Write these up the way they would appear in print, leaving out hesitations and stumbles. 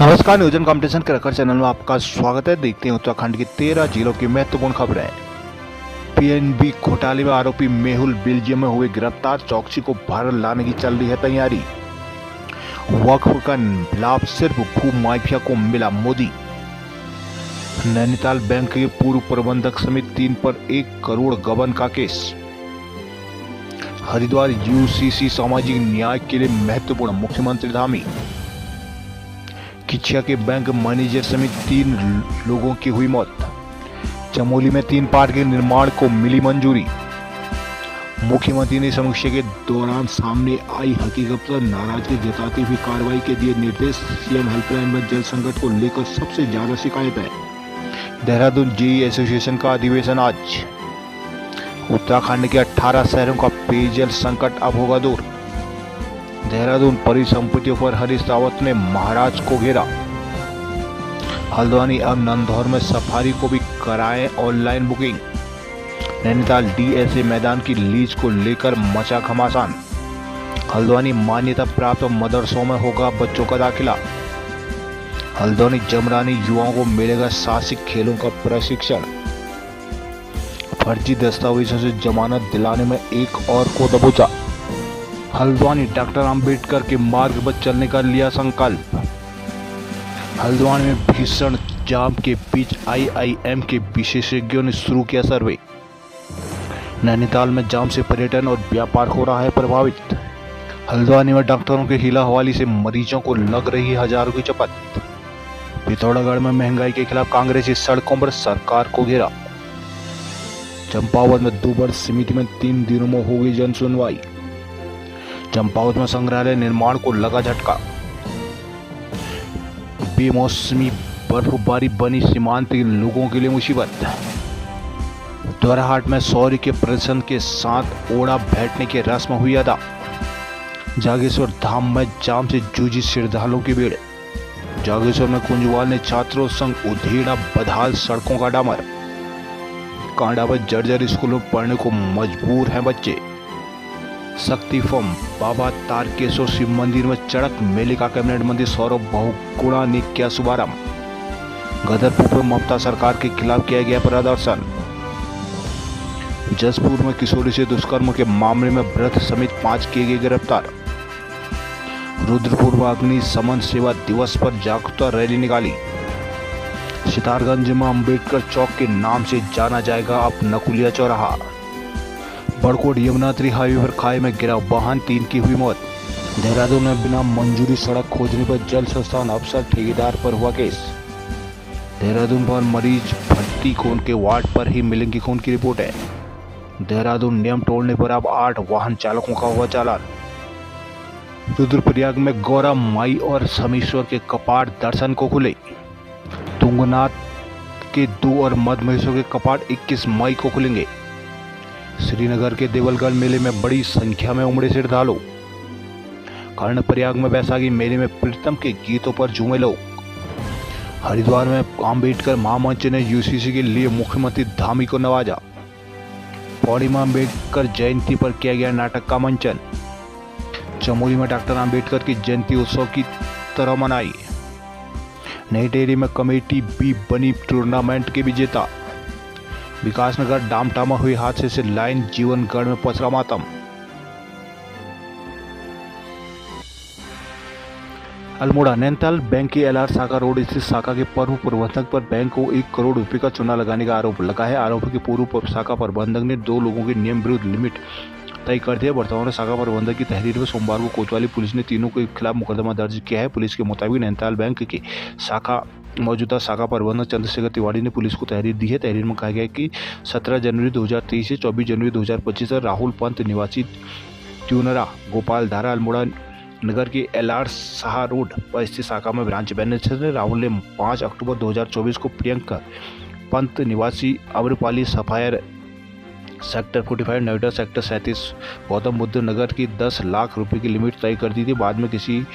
नमस्कार, न्यूजन कंपटीशन के रखर चैनल में आपका स्वागत है। देखते हैं उत्तराखंड के 13 जिलों की महत्वपूर्ण खबरें। पीएनबी घोटाले में आरोपी मेहुल बेल्जियम में हुए गिरफ्तार, चौकसी को भारत लाने की चल रही है तैयारी। वक्फ का लाभ सिर्फ भू माफिया को मिला, मोदी। नैनीताल बैंक के पूर्व प्रबंधक समेत 3 पर 1 करोड़ गबन का केस। हरिद्वार यूसीसी सामाजिक न्याय के लिए महत्वपूर्ण, मुख्यमंत्री धामी। किचिया के बैंक मैनेजर समेत 3 लोगों की हुई मौत। चमोली में 3 पार्क के निर्माण को मिली मंजूरी। मुख्यमंत्री ने समीक्षा के दौरान सामने आई हकीकत पर नाराजगी जताते हुए कार्रवाई के दिए निर्देश। सीएम हेल्पलाइन में जल संकट को लेकर सबसे ज्यादा शिकायत है। देहरादून जेई एसोसिएशन का अधिवेशन आज। उत्तराखंड के 18 शहरों का पेयजल संकट अब होगा दूर। देहरादून परिसंपत्तियों पर हरीश रावत ने महाराज को घेरा। हल्द्वानी अब नंदौर में सफारी को भी कराएं ऑनलाइन बुकिंग। नैनीताल डीएसए मैदान की लीज को लेकर मचा घमासान। हल्द्वानी मान्यता प्राप्त मदरसों में होगा बच्चों का दाखिला। हल्द्वानी जमरानी युवाओं को मिलेगा साहसिक खेलों का प्रशिक्षण। फर्जी दस्तावेजों से जमानत दिलाने में एक और को दबोचा। हल्द्वानी डॉक्टर अंबेडकर के मार्ग पर चलने का लिया संकल्प। हल्द्वानी में भीषण जाम के बीच आईआईएम के विशेषज्ञों ने शुरू किया सर्वे। नैनीताल में जाम से पर्यटन और व्यापार हो रहा है प्रभावित। हल्द्वानी में डॉक्टरों के हिला हवाली से मरीजों को लग रही है हजारों की चपत। पिथौरागढ़ में महंगाई के खिलाफ कांग्रेसी सड़कों पर सरकार को घेरा। चंपावत में दूबर समिति में 3 दिनों में होगी जन सुनवाई। चंपावत में संग्रहालय निर्माण को लगा झटका। बेमौसमी बर्फबारी बनी सीमांत के लोगों के लिए मुसीबत। द्वाराहाट में शौर्य के प्रदर्शन के साथ ओढ़ा बैठने की रस्म हुई अदा। जागेश्वर धाम में जाम से जूझी श्रद्धालुओं की भीड़। जागेश्वर में कुंजवाल ने छात्रों संग उधेड़ा बदहाल सड़कों का डामर। कांडा में जर्जर स्कूलों में पढ़ने को मजबूर हैं बच्चे। शक्ति फॉर्म बाबा तारकेश्वर शिव मंदिर में चढ़क मेले का कैबिनेट मंत्री सौरभ बहुगुणा ने किया शुभारंभ। गदरपुर में ममता सरकार के खिलाफ किया गया प्रदर्शन। जसपुर में किशोरी से दुष्कर्म के मामले में वृद्ध समेत 5 किए गए गिरफ्तार। रुद्रपुर में अग्नि शमन सेवा दिवस पर जागरूकता रैली निकाली। सितारगंज में अंबेडकर चौक के नाम से जाना जाएगा अब नकुलिया चौराहा। बड़कोट यमुनात्री हाईवे पर खाई में गिरा वाहन, 3 की हुई मौत। देहरादून में बिना मंजूरी सड़क खोजने पर जल संस्थान अफसर ठेकेदार पर हुआ केस। देहरादून पर मरीज भर्ती खून के वार्ड पर ही मिलेंगी खून की रिपोर्ट है। देहरादून नियम तोड़ने पर अब 8 वाहन चालकों का हुआ चालान। रुद्रप्रयाग में गौरा माई और समेश्वर के कपाट दर्शन को खुले। तुंगनाथ के 2 और मधमहेश्वर के कपाट 21 मई को खुलेंगे। श्रीनगर के देवलगढ़ मेले में बड़ी संख्या में उमड़े श्रद्धालु। कर्णप्रयाग में बैसाखी मेले में प्रीतम के गीतों पर झूमे लोग। हरिद्वार में अंबेडकर महामंच ने यूसीसी के लिए मुख्यमंत्री धामी को नवाजा। पौड़ी में अंबेडकर जयंती पर किया गया नाटक का मंचन। चमोली में डॉक्टर अंबेडकर की जयंती उत्सव की तरह मनाई। नई टेहरी में कमेटी बी बनी टूर्नामेंट के विजेता। विकासनगर डामटामा हुए हादसे से लाइन जीवनगढ़ में पसरा मातम। अल्मोड़ा नैनीताल बैंक की एलआर शाखा रोड स्थित शाखा के पूर्व प्रबंधक पर बैंक को 1 करोड़ रुपए का चूना लगाने का आरोप लगा है। आरोपी के पूर्व शाखा प्रबंधक ने 2 लोगों के नियम विरुद्ध लिमिट तय कर दिया। वर्तमान शाखा प्रबंधक की तहरीर में सोमवार को कोतवाली पुलिस ने तीनों के खिलाफ मुकदमा दर्ज किया है। पुलिस के मुताबिक नैनीताल बैंक की मौजूदा शाखा प्रबंधक चंद्रशेखर तिवारी ने पुलिस को तहरीर दी है। तहरीर में कहा गया है कि 17 जनवरी 2023 से 24 जनवरी 2025 तक राहुल पंत निवासी ट्यूनरा गोपाल धारा अल्मोड़ा नगर के एलआर शाह रोड पर स्थित शाखा में ब्रांच मैनेजर ने राहुल ने 5 अक्टूबर 2024 को प्रियंका पंत निवासी Amrapali Sapphire sector 45 Noida sector 37 Gautam Buddh Nagar की 10 लाख रुपए की लिमिट तय कर दी थी। बाद में किसी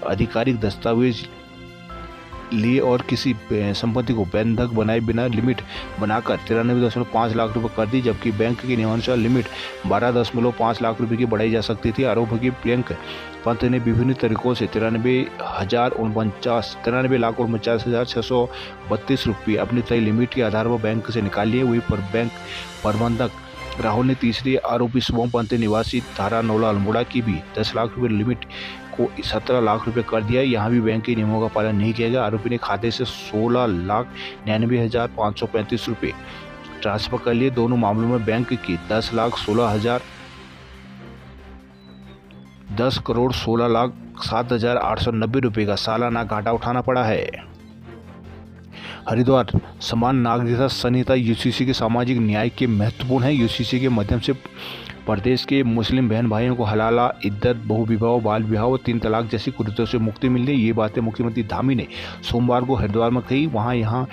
आधिकारिक दस्तावेज लिए और किसी संपत्ति को बंधक बनाए बिना लिमिट बनाकर 93.5 लाख रुपए कर दी, जबकि बैंक के नियमानुसार लिमिट 12.5 लाख रुपए की बढ़ाई जा सकती थी। आरोप है कि प्रियंक पंत ने विभिन्न तरीकों से 93,49,632 रुपये अपनी तय लिमिट के आधार पर बैंक से निकाल लिए। वही पर बैंक प्रबंधक राहुल ने तीसरी आरोपी शुभम पंत निवासी धारा नौला अल्मोड़ा की भी 10 लाख रुपए लिमिट को 17 लाख रुपए कर दिया। यहाँ भी बैंक के नियमों का पालन नहीं किया गया। आरोपी ने खाते से 16,99,535 रुपये ट्रांसफर कर लिए। दोनों मामलों में बैंक की 10,16,07,890 रुपये का सालाना घाटा उठाना पड़ा है। हरिद्वार समान नागरिकता संहिता यूसीसी के सामाजिक न्याय के महत्वपूर्ण है। यूसीसी के माध्यम से प्रदेश के मुस्लिम बहन भाइयों को हलाला, इद्दत, बहुविवाह, बाल विवाह और 3 तलाक जैसी कुरीतियों से मुक्ति मिल रही है। ये बातें मुख्यमंत्री धामी ने सोमवार को हरिद्वार में कही। यहाँ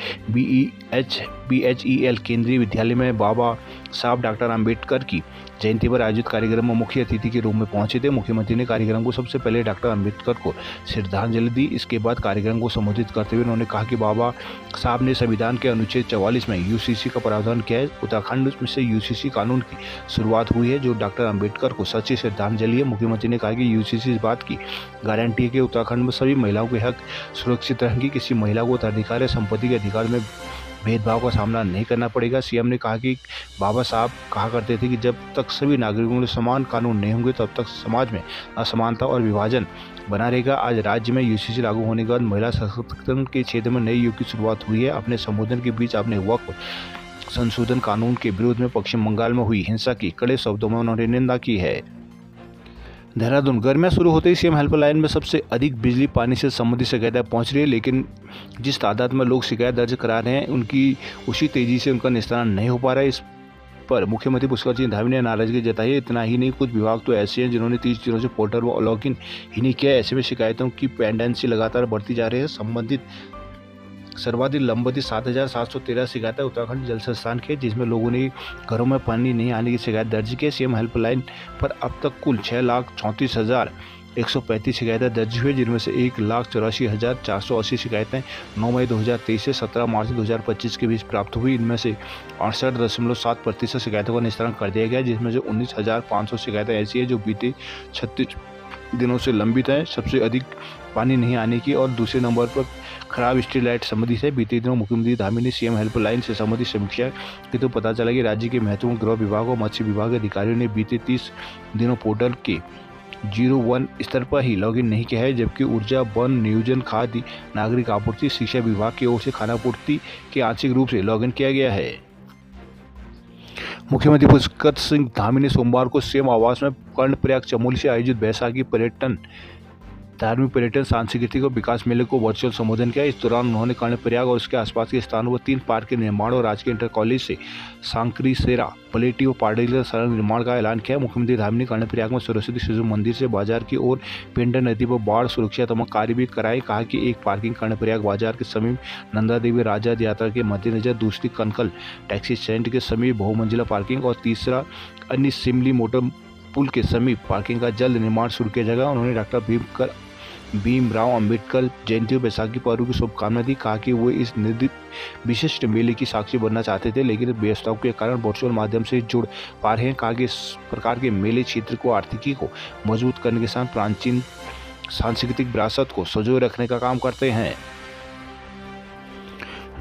BHEL केंद्रीय विद्यालय में बाबा साहब डॉक्टर आम्बेडकर की जयंती पर आयोजित कार्यक्रम में मुख्य अतिथि के रूप में पहुंचे थे। मुख्यमंत्री ने कार्यक्रम को सबसे पहले डॉक्टर आम्बेडकर को श्रद्धांजलि दी। इसके बाद कार्यक्रम को संबोधित करते हुए उन्होंने कहा कि बाबा साहब ने संविधान के अनुच्छेद 44 में यूसीसी का प्रावधान किया है। उत्तराखंड में से यूसीसी कानून की शुरुआत हुई है, जो डॉक्टर आम्बेडकर को सच्ची श्रद्धांजलि है। मुख्यमंत्री ने कहा कि यूसीसी इस बात की गारंटी है कि उत्तराखंड में सभी महिलाओं के हक सुरक्षित रहेंगे। किसी महिला को उत्तराधिकार या संपत्ति के अधिकार में भेदभाव का सामना नहीं करना पड़ेगा। सीएम ने कहा कि बाबा साहब कहा करते थे कि जब तक सभी नागरिकों के समान कानून नहीं होंगे तब तक समाज में असमानता और विभाजन बना रहेगा। आज राज्य में यूसीसी लागू होने के बाद महिला सशक्तिकरण के क्षेत्र में नए युग की शुरुआत हुई है। अपने संबोधन के बीच आपने वक्फ संशोधन कानून के विरोध में पश्चिम बंगाल में हुई हिंसा की कड़े शब्दों में उन्होंने निंदा की है। देहरादून गर्मियां शुरू होते ही सीएम हेल्पलाइन में सबसे अधिक बिजली पानी से संबंधित शिकायतें पहुंच रही है, लेकिन जिस तादाद में लोग शिकायत दर्ज करा रहे हैं उनकी उसी तेजी से उनका निस्तारण नहीं हो पा रहा है। इस पर मुख्यमंत्री पुष्कर सिंह धामी ने नाराजगी जताई है। इतना ही नहीं, कुछ विभाग तो ऐसे हैं जिन्होंने 30 दिनों से पोर्टल में लॉगिन ही नहीं किया। ऐसे में शिकायतों की पेंडेंसी लगातार बढ़ती जा रही है। संबंधित सर्वाधिक लंबित 7,713 शिकायतें उत्तराखंड जल संस्थान की, जिसमें लोगों ने घरों में पानी नहीं आने की शिकायत दर्ज की। सीएम हेल्पलाइन पर अब तक कुल 6,34,135 शिकायतें दर्ज हुई, जिनमें से 1,84,480 शिकायतें 9 मई 2023 से 17 मार्च 2025 के बीच प्राप्त हुई। इनमें से 68.7% शिकायतों का निस्तारण कर दिया गया, जिसमें से 19,500 शिकायतें ऐसी है जो बीते 36 दिनों से लंबित है। सबसे अधिक पानी नहीं आने की और दूसरे नंबर पर खराब स्ट्रीट लाइट संबंधित है। बीते दिनों मुख्यमंत्री धामी ने सीएम हेल्पलाइन से संबंधित समीक्षा की तो पता चला कि राज्य के महत्वपूर्ण गृह विभाग और मत्स्य विभाग के अधिकारियों ने बीते 30 दिनों पोर्टल के 01 स्तर पर ही लॉगिन नहीं किया है, जबकि ऊर्जा, वन, नियोजन, खाद्य, नागरिक आपूर्ति, शिक्षा विभाग की ओर से खानापूर्ति के आंशिक रूप से लॉगिन किया गया है। मुख्यमंत्री पुष्कर सिंह धामी ने सोमवार को सीएम आवास में कर्णप्रयाग चमोली से आयोजित बैसाखी पर्यटन, धार्मिक पर्यटन, सांस्कृतिक और विकास मेले को वर्चुअल संबोधन किया। इस दौरान उन्होंने कर्णप्रयाग और उसके आसपास के स्थानों पर 3 पार्क के निर्माण और राजकीय इंटर कॉलेज से सांकरीसेरा, पलेटी और पार्डली सड़क निर्माण का ऐलान किया। मुख्यमंत्री धामी ने कर्णप्रयाग में सरस्वती शिशु मंदिर से बाजार की ओर पिंडर नदी पर बाढ़ सुरक्षा तमाम कार्य भी कराए। कहा कि एक पार्किंग कर्णप्रयाग बाजार के समीप नंदा देवी राजा यात्रा के मद्देनजर, दूसरी कनकल टैक्सी स्टैंड के समीप बहुमंजिला पार्किंग और तीसरा अन्य सिमली मोटर पुल के समीप पार्किंग का जल्द निर्माण शुरू किया जाएगा। उन्होंने डॉक्टर भीमराव अंबेडकर जयंती और बैसाखी पर्व की शुभकामनाएं दी। कहा कि वो इस निर्दिष्ट विशिष्ट मेले की साक्षी बनना चाहते थे, लेकिन व्यस्तताओं के कारण वर्चुअल माध्यम से जुड़ पा रहे हैं। कहा कि इस प्रकार के मेले क्षेत्र को आर्थिकी को मजबूत करने के साथ प्राचीन सांस्कृतिक विरासत को संजोए रखने का काम करते हैं।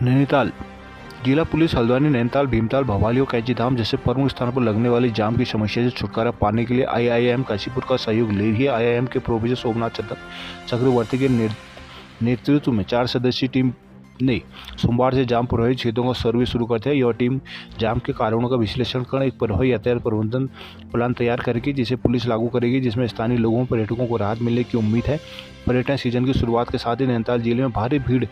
नैनीताल जिला पुलिस हल्द्वानी ने नैनीताल, भीमताल, भवाली और कैंचीधाम जैसे प्रमुख स्थानों पर लगने वाली जाम की समस्या से छुटकारा पाने के लिए IIM काशीपुर का सहयोग ले रही है। IIM के प्रोफेसर सोमनाथ चक्रवर्ती के नेतृत्व में 4 सदस्यीय टीम ने सोमवार से जाम प्रभावित क्षेत्रों का सर्वे शुरू करते हैं। यह टीम जाम के कारणों का विश्लेषण कर एक प्रभावी यातायात प्रबंधन प्लान तैयार करेगी, जिसे पुलिस लागू करेगी, जिसमें स्थानीय लोगों पर्यटकों को राहत मिलने की उम्मीद है। पर्यटन सीजन की शुरुआत के साथ ही नैनीताल जिले में भारी भीड़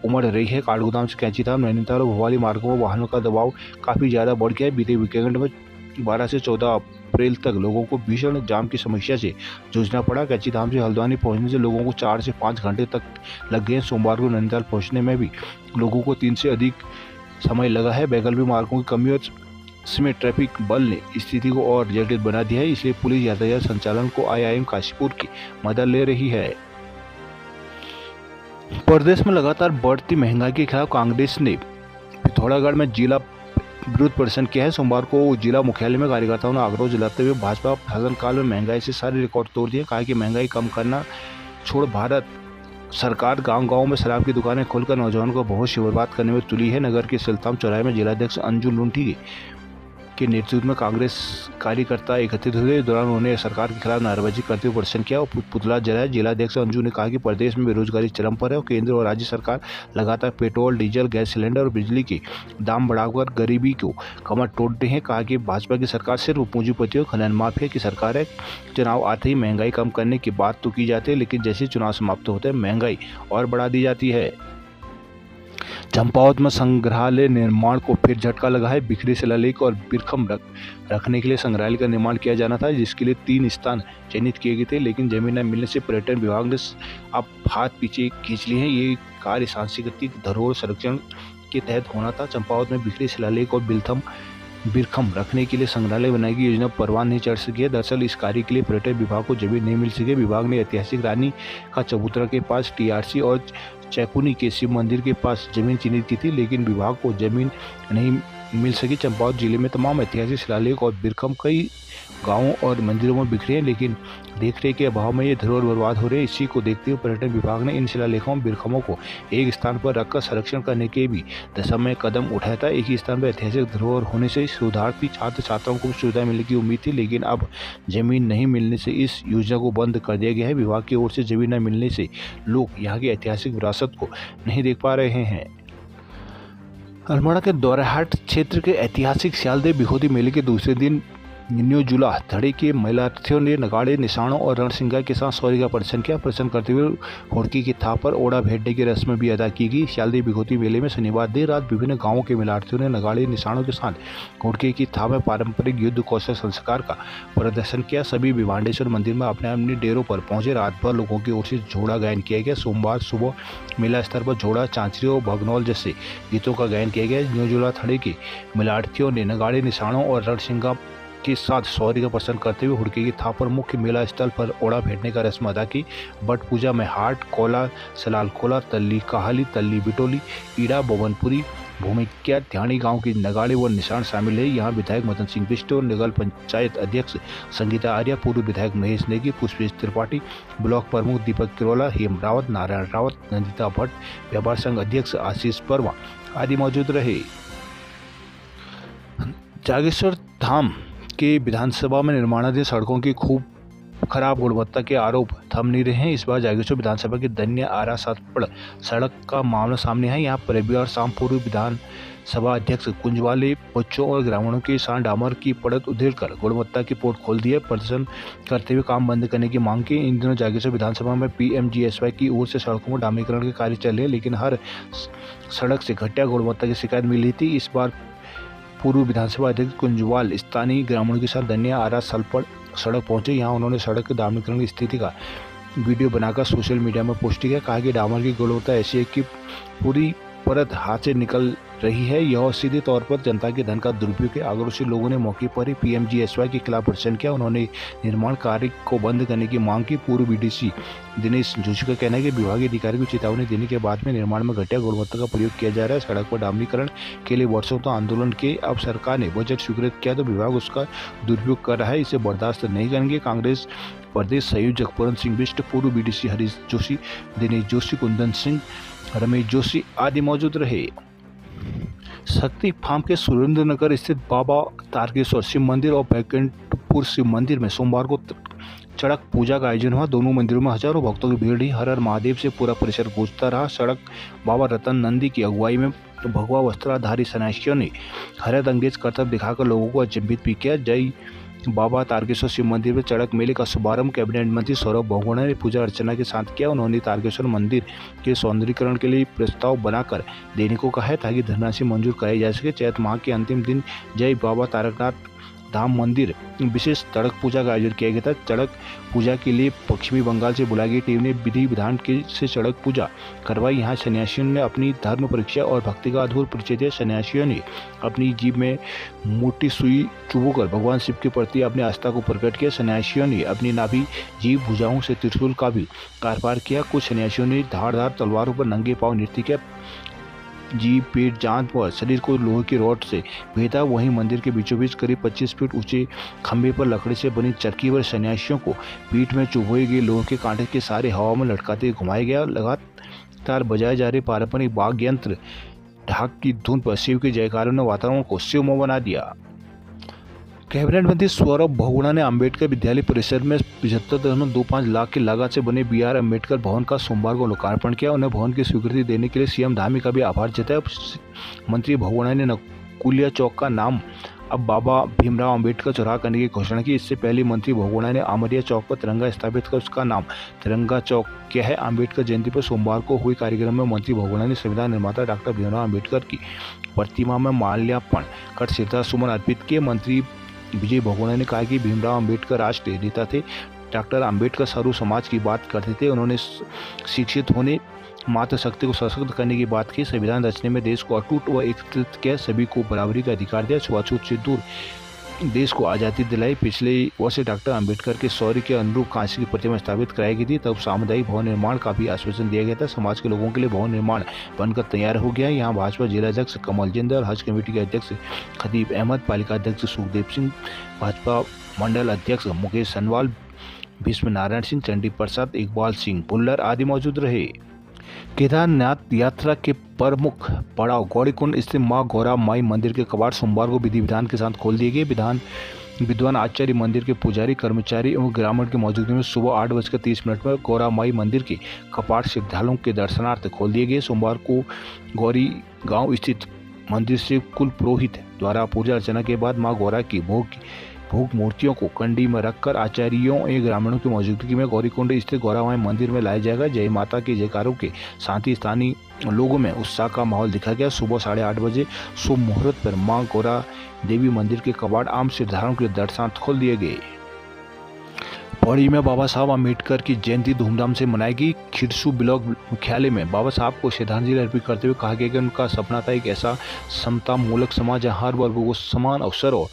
उमड़ रही है। काठगोदाम से कैंचीधाम, नैनीताल और भवाली मार्गों पर वाहनों का दबाव काफ़ी ज़्यादा बढ़ गया है। बीते वीकेंड में 12 से 14 अप्रैल तक लोगों को भीषण जाम की समस्या से जूझना पड़ा। कैंचीधाम से हल्द्वानी पहुंचने से लोगों को 4 से 5 घंटे तक लग गए। सोमवार को नैनीताल पहुंचने में भी लोगों को 3 से अधिक समय लगा है। वैकल्पिक मार्गों की कमी और समेत ट्रैफिक बल ने स्थिति को और जटिल बना दिया है, इसलिए पुलिस यातायात संचालन को IIM काशीपुर की मदद ले रही है। प्रदेश में लगातार बढ़ती महंगाई के खिलाफ कांग्रेस ने पिथौरागढ़ में जिला विरोध प्रदर्शन किया है। सोमवार को जिला मुख्यालय में कार्यकर्ताओं ने आक्रोश जताते हुए भाजपा शासनकाल में महंगाई से सारे रिकॉर्ड तोड़ दिए। कहा कि महंगाई कम करना छोड़ भारत सरकार गांव-गांव में शराब की दुकानें खोलकर नौजवानों को बहुत सी बर्बाद करने में तुली है। नगर के सिलताम चौराहे में जिलाध्यक्ष अंजू लुंठी के नेतृत्व में कांग्रेस कार्यकर्ता एकत्रित हुए। इस दौरान उन्होंने सरकार के खिलाफ नारेबाजी करते हुए प्रदर्शन किया और पुतला जलाया। जिलाध्यक्ष अंजू ने कहा कि प्रदेश में बेरोजगारी चरम पर है और केंद्र और राज्य सरकार लगातार पेट्रोल, डीजल, गैस सिलेंडर और बिजली के दाम बढ़ाकर गरीबी को कमर तोड़ते हैं। कहा कि भाजपा की सरकार सिर्फ पूंजीपतियों, खनन माफिया की सरकार है। चुनाव आते ही महंगाई कम करने की बात तो की जाती है, लेकिन जैसे चुनाव समाप्त होते हैं महंगाई और बढ़ा दी जाती है। चंपावत में संग्रहालय निर्माण को फिर झटका लगा है। बिखरे शिलालेख और बिरखम रखने के लिए संग्रहालय का निर्माण किया जाना था, जिसके लिए 3 स्थान चयनित किए गए थे, लेकिन जमीन न मिलने से पर्यटन विभाग ने अब हाथ पीछे खींच लिए हैं। ये कार्य सांस्कृतिक धरोहर संरक्षण के तहत होना था। चंपावत में बिखरे शिलालेख और बिरखम रखने के लिए संग्रहालय बनाने की योजना परवान नहीं चढ़ सकी है। दरअसल इस कार्य के लिए पर्यटन विभाग को जमीन नहीं मिल सकी। विभाग ने ऐतिहासिक रानी का चबूतरा के पास टीआरसी और चैकुनी के शिव मंदिर के पास जमीन चिन्हित की थी, लेकिन विभाग को जमीन नहीं मिल सकी। चंपावत जिले में तमाम ऐतिहासिक शिलालेख और बिरखम कई गांवों और मंदिरों में बिखरे हैं, लेकिन देखरेख के अभाव में ये धरोहर बर्बाद हो रहे हैं। इसी को देखते हुए पर्यटन विभाग ने इन शिलालेखों और बिरखमों को एक स्थान पर रखकर संरक्षण करने के भी दिशा में कदम उठाया था। एक ही स्थान पर ऐतिहासिक धरोहर होने से शोधार्थी छात्र छात्राओं को सुविधा मिलने की उम्मीद थी, लेकिन अब जमीन नहीं मिलने से इस योजना को बंद कर दिया गया है। विभाग की ओर से जमीन न मिलने से लोग यहाँ की ऐतिहासिक विरासत को नहीं देख पा रहे हैं। अल्मोड़ा के दौराहाट क्षेत्र के ऐतिहासिक सियालदेव बिहोती मेले के दूसरे दिन न्यूजुला धड़े के महिलार्थियों ने नगाड़े, निशानों और रणसिंगा के साथ शौर्य का प्रदर्शन किया। प्रदर्शन करते हुए हुड़की की थाप पर ओढ़ा भेजने की रस्म भी अदा की गई। सियालदेव बिहोती मेले में शनिवार देर रात विभिन्न गांवों के महिलार्थियों ने नगाड़े, निशानों के साथ हुड़की की थाप में पारंपरिक युद्ध कौशल संस्कार का प्रदर्शन किया। सभी भिवांडेश्वर मंदिर में अपने अपने डेरों पर पहुंचे रात भर लोगों की ओर से झोड़ा गायन किया गया। सोमवार सुबह मेला स्तर पर झोड़ा, चांचरी और भगनौल जैसे गीतों का गायन किया गया। न्यूजुला धड़े के महिलार्थियों ने नगाड़े, निशानों और रणसिंगा के साथ शौर्य का प्रदर्शन करते हुए हुड़की की थाप पर मुख्य मेला स्थल पर ओढ़ा भेजने का रस्म अदा की। बट पूजा में हाट, कोला, सलाल खोला, तल्ली काहली, तल्ली बिटोली, ईड़ा, बोवनपुरी, भूमिक्या, ध्यानी गांव के नगाड़े व निशान शामिल है। यहाँ विधायक मदन सिंह बिष्ट और नगर पंचायत अध्यक्ष संगीता आर्या, पूर्व विधायक महेश नेगी, पुष्पेश त्रिपाठी, ब्लॉक प्रमुख दीपक किरोला, हेम रावत, नारायण रावत, नंदिता भट्ट, व्यापार संघ अध्यक्ष आशीष वर्मा आदि मौजूद रहे। जागेश्वर धाम के विधानसभा में निर्माणाधीन सड़कों की खूब खराब गुणवत्ता के आरोप थम नहीं रहे हैं। इस बार जागेश्वर विधानसभा की दन्य आरा सातपड़ सड़क का मामला सामने है। यहाँ पर रविवार शाम पूर्व विधानसभा अध्यक्ष कुंजवाले बच्चों और ग्रामीणों के साथ डामर की पड़त उधेड़कर गुणवत्ता की पोर्ट खोल दी है। प्रदर्शन करते हुए काम बंद करने की मांग की। इन दिनों जागेश्वर विधानसभा में PMGSY की ओर से सड़कों को डामरीकरण के कार्य चल रहे हैं, लेकिन हर सड़क से घटिया गुणवत्ता की शिकायत मिली थी। इस बार पूर्व विधानसभा अध्यक्ष कुंजवाल स्थानीय ग्रामीणों के साथ दनिया आरा सालपड़ सड़क पहुंचे। यहां उन्होंने सड़क के डामरीकरण की स्थिति का वीडियो बनाकर सोशल मीडिया में पोस्ट किया। कहा कि डामर की गुणवत्ता ऐसी है कि पूरी परत हाथ से निकल रही है। यह सीधे तौर पर जनता के धन का दुरुपयोग है। आक्रोशित लोगों ने मौके पर ही PMGSY के खिलाफ प्रदर्शन किया। उन्होंने निर्माण कार्य को बंद करने की मांग की। पूर्व BDC दिनेश जोशी का कहना है कि विभागीय अधिकारी को चेतावनी देने के बाद में निर्माण में घटिया गुणवत्ता का प्रयोग किया जा रहा है। सड़क पर डामरीकरण के लिए वर्षों तक आंदोलन के अब सरकार ने बजट स्वीकृत किया तो विभाग उसका दुरुपयोग कर रहा है। इसे बर्दाश्त नहीं करेंगे। कांग्रेस प्रदेश संयोजक पूरन सिंह बिष्ट, पूर्व BDC हरीश जोशी, दिनेश जोशी, कुंदन सिंह, रमेश जोशी आदि मौजूद रहे। शक्ति फार्म के सुरेंद्रनगर स्थित बाबा तारकेश्वर शिव मंदिर और बैकुंठपुर शिव मंदिर में सोमवार को चड़क पूजा का आयोजन हुआ। दोनों मंदिरों में हजारों भक्तों की भीड़ रही। हर हर महादेव से पूरा परिसर गूंजता रहा। सड़क बाबा रतन नंदी की अगुवाई में भगवा वस्त्राधारी सन्यासियों ने हरित अंगेज करतब दिखाकर लोगों को अचंभित भी किया। जय बाबा तारकेश्वर शिव मंदिर में चड़क मेले का शुभारंभ कैबिनेट मंत्री सौरभ बहुगुणा ने पूजा अर्चना के साथ किया। उन्होंने तारकेश्वर मंदिर के सौंदर्यीकरण के लिए प्रस्ताव बनाकर देने को कहा है ताकि धनराशि मंजूर कराई जा सके। चैत माह के अंतिम दिन जय बाबा तारकनाथ धाम मंदिर विशेष सड़क पूजा का आयोजन किया गया था। सड़क पूजा के लिए पश्चिमी बंगाल से बुलाई गई टीम ने विधि विधान से सड़क पूजा करवाई। यहाँ सन्यासियों ने अपनी धर्म परीक्षा और भक्ति का अद्भुत परिचय दिया। सन्यासियों ने अपनी जीभ में मोटी सुई चुभोकर भगवान शिव के प्रति अपनी आस्था को प्रकट किया। सन्यासियों ने अपनी नाभि जीभ भुजाओं से त्रिशूल का भी कारपार किया। कुछ सन्यासियों ने धारदार तलवारों पर नंगे पांव नृत्य किया। जीभ, पेट, जांघ व शरीर को लोहे की रॉड से भेदा। वहीं मंदिर के बीचों बीच करीब 25 फीट ऊंचे खंभे पर लकड़ी से बनी चरखी पर सन्यासियों को पीठ में चुभोए गए लोहे के कांटे के सारे हवा में लटकाते घुमाया गया। लगातार बजाए जा रहे पारंपरिक वाद्य यंत्र ढाक की धुन पर शिव के जयकारों ने वातावरण को शिवमय बना दिया। कैबिनेट मंत्री सौरभ बहुगुणा ने अंबेडकर विद्यालय परिसर में 75.25 लाख की लागत से बने BR अम्बेडकर भवन का सोमवार को लोकार्पण किया। उन्हें भवन की स्वीकृति देने के लिए सीएम धामी का भी आभार जताया। मंत्री बहुगुणा ने नकुलिया चौक का नाम अब बाबा भीमराव अम्बेडकर चौराहा करने की घोषणा की। इससे पहले मंत्री बहुगुणा ने आमरिया चौक पर तिरंगा स्थापित कर उसका नाम तिरंगा चौक किया है। अम्बेडकर जयंती पर सोमवार को हुए कार्यक्रम में मंत्री बहुगुणा ने संविधान निर्माता डॉक्टर भीमराव अम्बेडकर की प्रतिमा में माल्यार्पण कर श्रद्धासुमन अर्पित किए। मंत्री विजय बहुगुणा ने कहा कि भीमराव अम्बेडकर राष्ट्रीय नेता थे। डॉक्टर अम्बेडकर सर्व समाज की बात करते थे। उन्होंने शिक्षित होने, मातृशक्ति को सशक्त करने की बात की। संविधान रचने में देश को अटूट व एकत्रित किया। सभी को बराबरी का अधिकार दिया। छुआछूत से दूर देश को आज़ादी दिलाई। पिछले वर्ष डॉक्टर अम्बेडकर के शौर्य के अनुरूप कांस्य की प्रतिमा स्थापित कराई गई थी। तब सामुदायिक भवन निर्माण का भी आश्वासन दिया गया था। समाज के लोगों के लिए भवन निर्माण बनकर तैयार हो गया। यहाँ भाजपा जिला अध्यक्ष कमल जिंदल, हज कमेटी के अध्यक्ष खतीब अहमद, पालिका अध्यक्ष सुखदेव सिंह, भाजपा मंडल अध्यक्ष मुकेश सनवाल, भीष्म नारायण सिंह, चंडी प्रसाद, इकबाल सिंह भुल्लर आदि मौजूद रहे। केदारनाथ यात्रा के प्रमुख पड़ाव गौरीकुंड स्थित मां गौरा माई मंदिर के कपाट सोमवार को विधि विधान के साथ खोल दिए गए। विद्वान आचार्य, मंदिर के पुजारी, कर्मचारी एवं ग्रामीण की मौजूदगी में सुबह 8:30 पर गौरा माई मंदिर के कपाट श्रद्धालुओं के दर्शनार्थ खोल दिए गए। सोमवार को गौरी गांव स्थित मंदिर से कुल पुरोहित द्वारा पूजा अर्चना के बाद मां गौरा की भोग मूर्तियों को कंडी में रखकर आचार्यों एवं ग्रामीणों की मौजूदगी में गौरीकुंड स्थित गौरा माई मंदिर में लाया जाएगा। जय माता के जयकारों के साथ ही स्थानीय लोगों में उत्साह का माहौल दिखा गया। सुबह 8:30 बजे शुभ मुहूर्त पर मां गौरा देवी मंदिर के कपाट आम श्रद्धालुओं के लिए दर्शनार्थ खोल दिए गए। पौड़ी में बाबा साहब अम्बेडकर की जयंती धूमधाम से मनाएगी। खिरसू ब्लॉक मुख्यालय में बाबा साहब को श्रद्धांजलि अर्पित करते हुए कहा गया कि उनका सपना था एक ऐसा समता मूलक समाज जहाँ हर वर्ग को समान अवसर और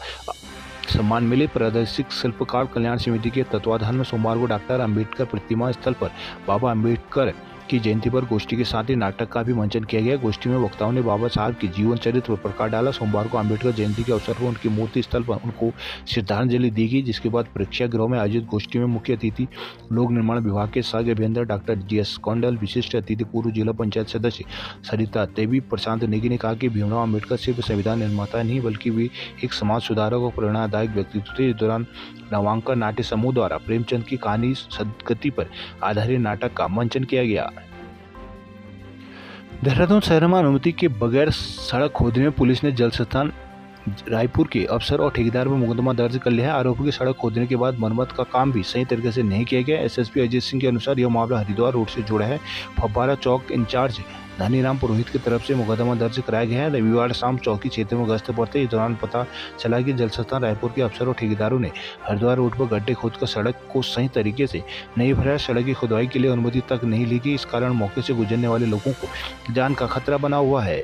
सम्मान मिले। प्रादेशिक शिल्पकार कल्याण समिति के तत्वाधान में सोमवार को डॉक्टर अम्बेडकर प्रतिमा स्थल पर बाबा अम्बेडकर की जयंती पर गोष्ठी के साथ ही नाटक का भी मंचन किया गया। गोष्ठी में वक्ताओं ने बाबा साहब की जीवन चरित्र पर प्रकाश डाला। सोमवार को अम्बेडकर जयंती के अवसर पर उनकी मूर्ति स्थल पर उनको श्रद्धांजलि दी गई, जिसके बाद प्रेक्षागृह में आयोजित गोष्ठी में मुख्य अतिथि लोक निर्माण विभाग के सहायक अभियंता डॉक्टर GS कौंडल, विशिष्ट अतिथि पूर्व जिला पंचायत सदस्य सरिता देवी, प्रशांत नेगी ने कहा कि भीमराव अम्बेडकर सिर्फ संविधान निर्माता नहीं बल्कि वे एक समाज सुधारक और प्रेरणादायक व्यक्तित्व थे। इस दौरान नवांकन नाट्य समूह द्वारा प्रेमचंद की कहानी सदगति पर आधारित नाटक का मंचन किया गया। देहरादून शहर में अनुमति के बगैर सड़क खोदने में पुलिस ने जल संस्थान रायपुर के अफसर और ठेकेदार पर मुकदमा दर्ज कर लिया है। आरोपी की सड़क खोदने के बाद मरम्मत का काम भी सही तरीके से नहीं किया गया। SSP अजीत सिंह के अनुसार यह मामला हरिद्वार रोड से जुड़ा है। फब्बारा चौक इंचार्ज धनीराम पुरोहित की तरफ से मुकदमा दर्ज कराया गया है। रविवार शाम चौकी क्षेत्र में गश्त पर थे। इस दौरान पता चला कि जल संस्थान रायपुर के अफसर और ठेकेदारों ने हरिद्वार रोड पर गड्ढे खोदकर सड़क को सही तरीके से नहीं भरा। सड़क की खुदाई के लिए अनुमति तक नहीं ली गई। इस कारण मौके से गुजरने वाले लोगों को जान का खतरा बना हुआ है।